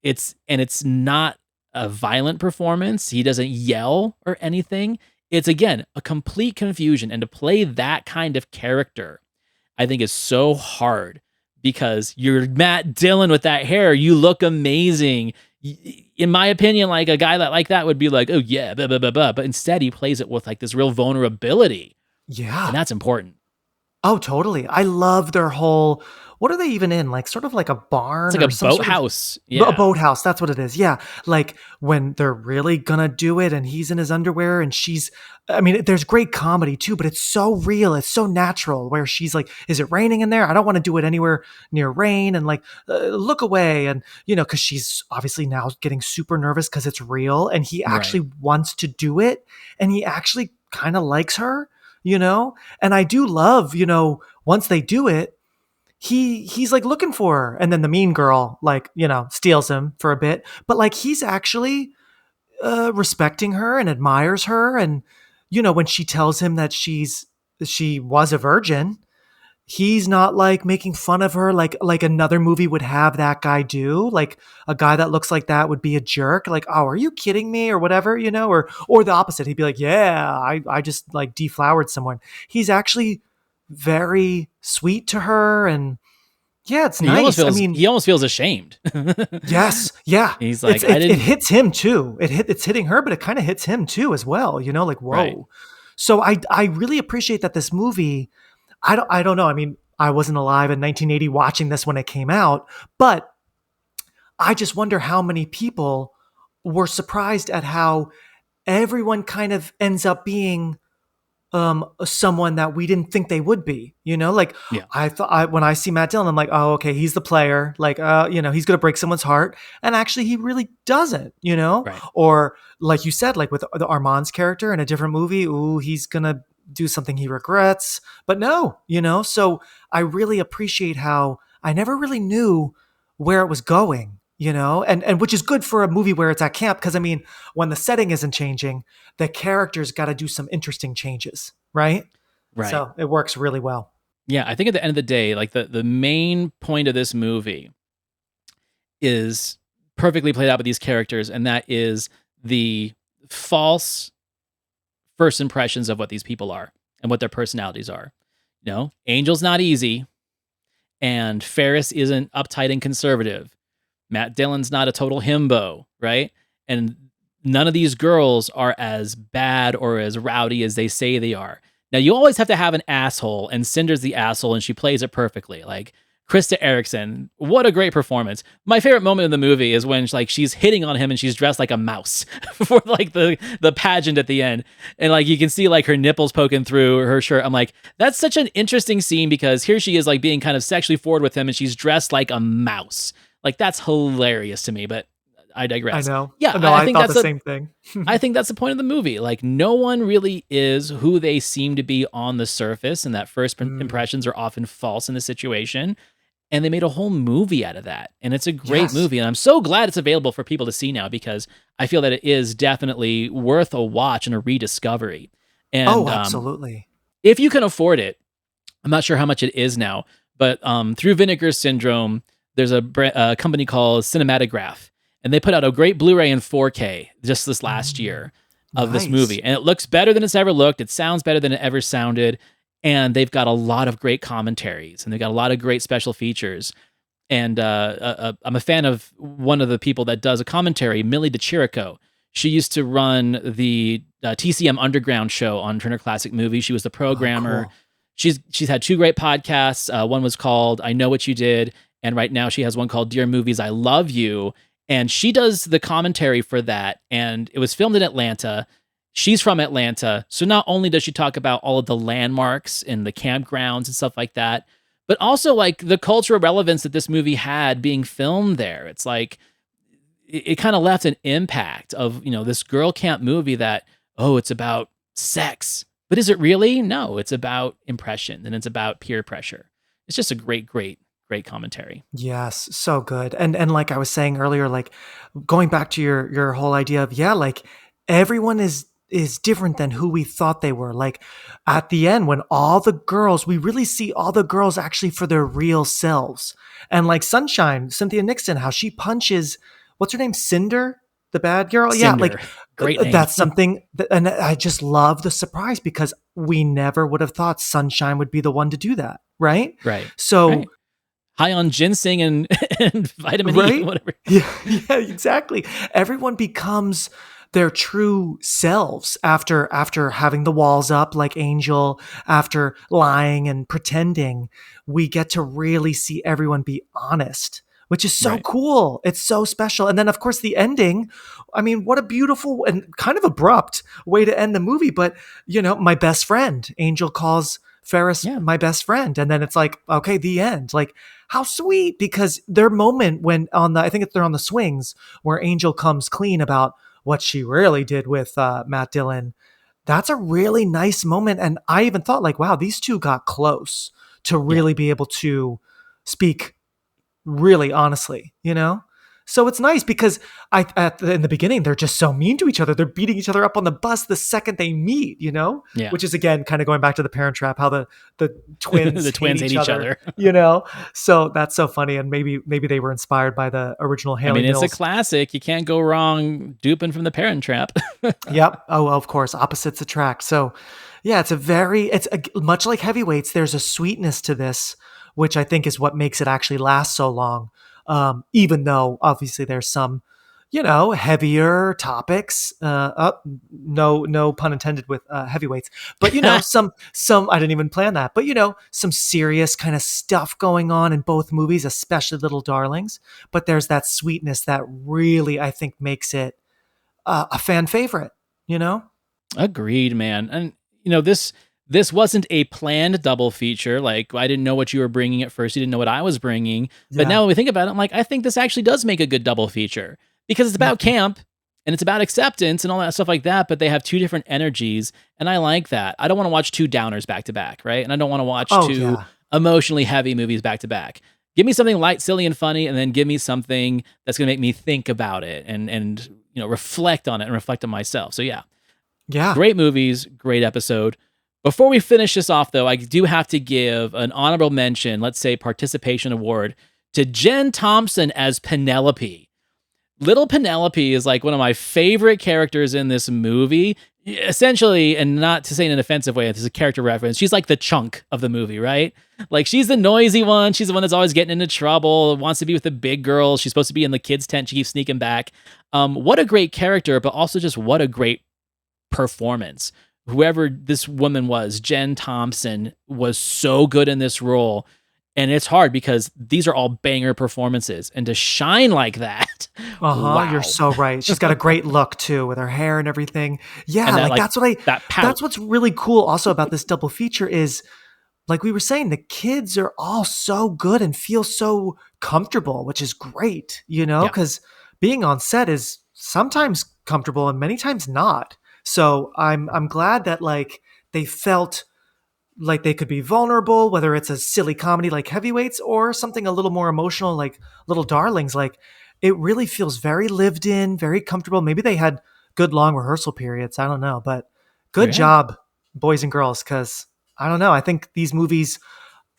It's not a violent performance. He doesn't yell or anything. It's, again, a complete confusion. And to play that kind of character, I think is so hard, because you're Matt Dillon with that hair. You look amazing. In my opinion, like a guy like that would be like, oh yeah, blah, blah, blah, blah. But instead he plays it with like this real vulnerability. Yeah. And that's important. Oh, totally. I love their whole, what are they even in? Like sort of like a barn? It's like a boathouse. Yeah. A boathouse. That's what it is. Yeah. Like when they're really gonna do it and he's in his underwear and there's great comedy too, but it's so real. It's so natural, where she's like, is it raining in there? I don't want to do it anywhere near rain. And like, look away. And, cause she's obviously now getting super nervous because it's real. And he actually wants to do it. And he actually kind of likes her, and I do love, once they do it, he's like looking for her, and then the mean girl, like, steals him for a bit, but like he's actually respecting her and admires her. And when she tells him that she was a virgin, he's not like making fun of her like another movie would have that guy do. Like a guy that looks like that would be a jerk, like, oh, are you kidding me, or whatever, or the opposite. He'd be like, yeah, I just like deflowered someone. He's actually very sweet to her, and yeah, it's nice. He almost feels ashamed. Yes, yeah. He's like, it hits him too. It's hitting her, but it kind of hits him too as well. Like, whoa. Right. So I really appreciate that this movie. I don't know. I mean, I wasn't alive in 1980 watching this when it came out, but I just wonder how many people were surprised at how everyone kind of ends up being someone that we didn't think they would be. Like, Yeah. I thought, when I see Matt Dillon, I'm like, oh, okay, he's the player. Like, he's gonna break someone's heart, and actually, he really doesn't. Right. Or like you said, like with the Armand's character in a different movie, ooh, he's gonna do something he regrets. But no, So I really appreciate how I never really knew where it was going. And which is good for a movie where it's at camp, because I mean, when the setting isn't changing, the characters got to do some interesting changes, right? Right. So it works really well. Yeah, I think at the end of the day, like the main point of this movie is perfectly played out with these characters, and that is the false first impressions of what these people are and what their personalities are. Angel's not easy, and Ferris isn't uptight and conservative. Matt Dillon's not a total himbo, right? And none of these girls are as bad or as rowdy as they say they are. Now, you always have to have an asshole, and Cinder's the asshole, and she plays it perfectly. Like, Krista Erickson, what a great performance. My favorite moment in the movie is when she's hitting on him and she's dressed like a mouse for like the pageant at the end. And like you can see like her nipples poking through her shirt. I'm like, that's such an interesting scene, because here she is like being kind of sexually forward with him, and she's dressed like a mouse. Like, that's hilarious to me, but I digress. I know. Yeah, no, I think thought that's the same thing. I think that's the point of the movie. Like, no one really is who they seem to be on the surface, and that first impressions are often false in the situation. And they made a whole movie out of that. And it's a great movie. And I'm so glad it's available for people to see now, because I feel that it is definitely worth a watch and a rediscovery. And absolutely. If you can afford it, I'm not sure how much it is now, but through Vinegar Syndrome, there's a company called Cinematograph, and they put out a great Blu-ray in 4K just this last year of this movie. And it looks better than it's ever looked. It sounds better than it ever sounded. And they've got a lot of great commentaries, and they've got a lot of great special features. And I'm a fan of one of the people that does a commentary, Millie DeChirico. She used to run the TCM Underground show on Turner Classic Movies. She was the programmer. Cool. She's had two great podcasts. One was called I Know What You Did, and right now she has one called Dear Movies, I Love You. And she does the commentary for that, and it was filmed in Atlanta. She's from Atlanta, so not only does she talk about all of the landmarks and the campgrounds and stuff like that, but also like the cultural relevance that this movie had being filmed there. It's like it kind of left an impact of, this girl camp movie that, oh, it's about sex. But is it really? No, it's about impression, and it's about peer pressure. It's just a great commentary. Yes, so good. And like I was saying earlier, like going back to your whole idea of, like everyone is different than who we thought they were. Like at the end, when we really see all the girls actually for their real selves. And like Sunshine, Cynthia Nixon, how she punches, what's her name? Cinder, the bad girl. Cinder. Yeah. Like Great name. That's something and I just love the surprise, because we never would have thought Sunshine would be the one to do that. Right. Right. So right. High on ginseng and vitamin E, whatever. Yeah, exactly. Everyone becomes their true selves after having the walls up like Angel, after lying and pretending. We get to really see everyone be honest, which is so cool. It's so special. And then of course the ending, I mean, what a beautiful and kind of abrupt way to end the movie. But my best friend, Angel calls Ferris my best friend. And then it's like, okay, the end. Like, how sweet, because their moment when I think they're on the swings, where Angel comes clean about what she really did with Matt Dillon. That's a really nice moment. And I even thought like, wow, these two got close to really be able to speak really honestly, So it's nice because in the beginning, they're just so mean to each other. They're beating each other up on the bus the second they meet, Yeah. which is, again, kind of going back to the Parent Trap, how the twins, The twins hate each other. So that's so funny. And maybe they were inspired by the original Haley Mills. It's a classic. You can't go wrong duping from the Parent Trap. Yep. Oh, well, of course. Opposites attract. So yeah, much like Heavyweights, there's a sweetness to this, which I think is what makes it actually last so long. Even though obviously there's some, heavier topics, no pun intended with Heavyweights, but some, I didn't even plan that, but some serious kind of stuff going on in both movies, especially Little Darlings, but there's that sweetness that really, I think, makes it a fan favorite, Agreed, man. And this wasn't a planned double feature. Like, I didn't know what you were bringing at first. You didn't know what I was bringing. But now when we think about it, I'm like, I think this actually does make a good double feature because it's about camp and it's about acceptance and all that stuff like that. But they have two different energies. And I like that. I don't want to watch two downers back to back, right? And I don't want to watch two emotionally heavy movies back to back. Give me something light, silly, and funny, and then give me something that's going to make me think about it and reflect on it and reflect on myself. So yeah. Great movies, great episode. Before we finish this off, though, I do have to give an honorable mention, let's say participation award, to Jen Thompson as Penelope. Little Penelope is like one of my favorite characters in this movie. Essentially, and not to say in an offensive way, this is a character reference, she's like the chunk of the movie, right? Like, she's the noisy one. She's the one that's always getting into trouble, wants to be with the big girls. She's supposed to be in the kids' tent. She keeps sneaking back. What a great character, but also just what a great performance. Whoever this woman was, Jen Thompson, was so good in this role. And it's hard because these are all banger performances. And to shine like that. Wow. You're so right. She's got a great look too with her hair and everything. Yeah, and that's what's really cool also about this double feature is, like we were saying, the kids are all so good and feel so comfortable, which is great, because being on set is sometimes comfortable and many times not. So I'm glad that like they felt like they could be vulnerable, whether it's a silly comedy like Heavyweights or something a little more emotional like Little Darlings. Like, it really feels very lived in, very comfortable. Maybe they had good long rehearsal periods. I don't know, but good job, boys and girls. Cause I don't know. I think these movies,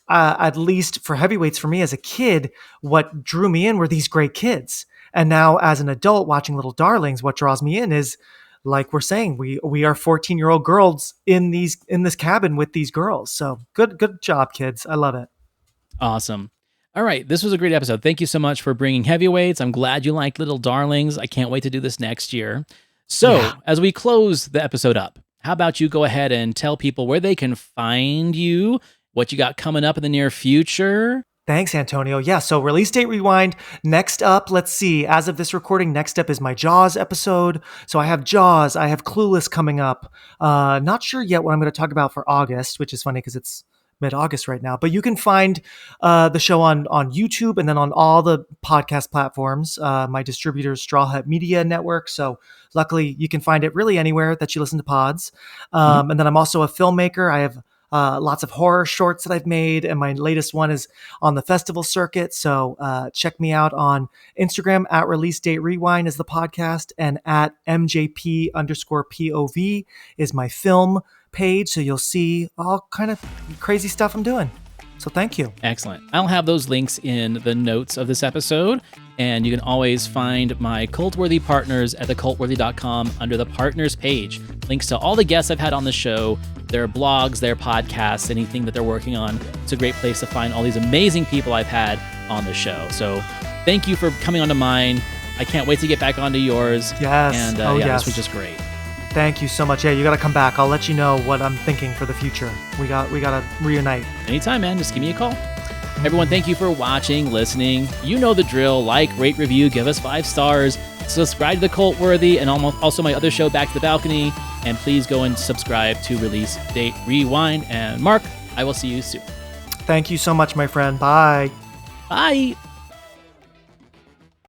at least for Heavyweights, for me as a kid, what drew me in were these great kids. And now as an adult watching Little Darlings, what draws me in is, like we're saying, we are 14-year-old girls in this cabin with these girls. So good job, kids. I love it. Awesome. All right, this was a great episode. Thank you so much for bringing Heavyweights. I'm glad you liked Little Darlings. I can't wait to do this next year. So as we close the episode up, how about you go ahead and tell people where they can find you, what you got coming up in the near future? Thanks, Antonio. Yeah, so Release Date Rewind. Next up, let's see. As of this recording, next up is my Jaws episode. So I have Jaws. I have Clueless coming up. Not sure yet what I'm going to talk about for August, which is funny because it's mid-August right now. But you can find the show on YouTube and then on all the podcast platforms. My distributor is Straw Hut Media Network. So luckily, you can find it really anywhere that you listen to pods. And then I'm also a filmmaker. I have lots of horror shorts that I've made, and my latest one is on the festival circuit. So check me out on Instagram at Release Date Rewind is the podcast, and at MJP_POV is my film page. So you'll see all kind of crazy stuff I'm doing. So thank you. Excellent. I'll have those links in the notes of this episode, and you can always find my Cultworthy partners at thecultworthy.com under the partners page. Links to all the guests I've had on the show, their blogs, their podcasts, anything that they're working on. It's a great place to find all these amazing people I've had on the show. So thank you for coming onto mine. I can't wait to get back onto yours. Yes. And this was just great. Thank you so much. Yeah, you got to come back. I'll let you know what I'm thinking for the future. We got to reunite. Anytime, man. Just give me a call. Everyone, thank you for watching, listening. You know the drill. Like, rate, review, give us 5 stars. Subscribe to The Cultworthy and also my other show, Back to the Balcony. And please go and subscribe to Release Date Rewind. And Mark, I will see you soon. Thank you so much, my friend. Bye. Bye.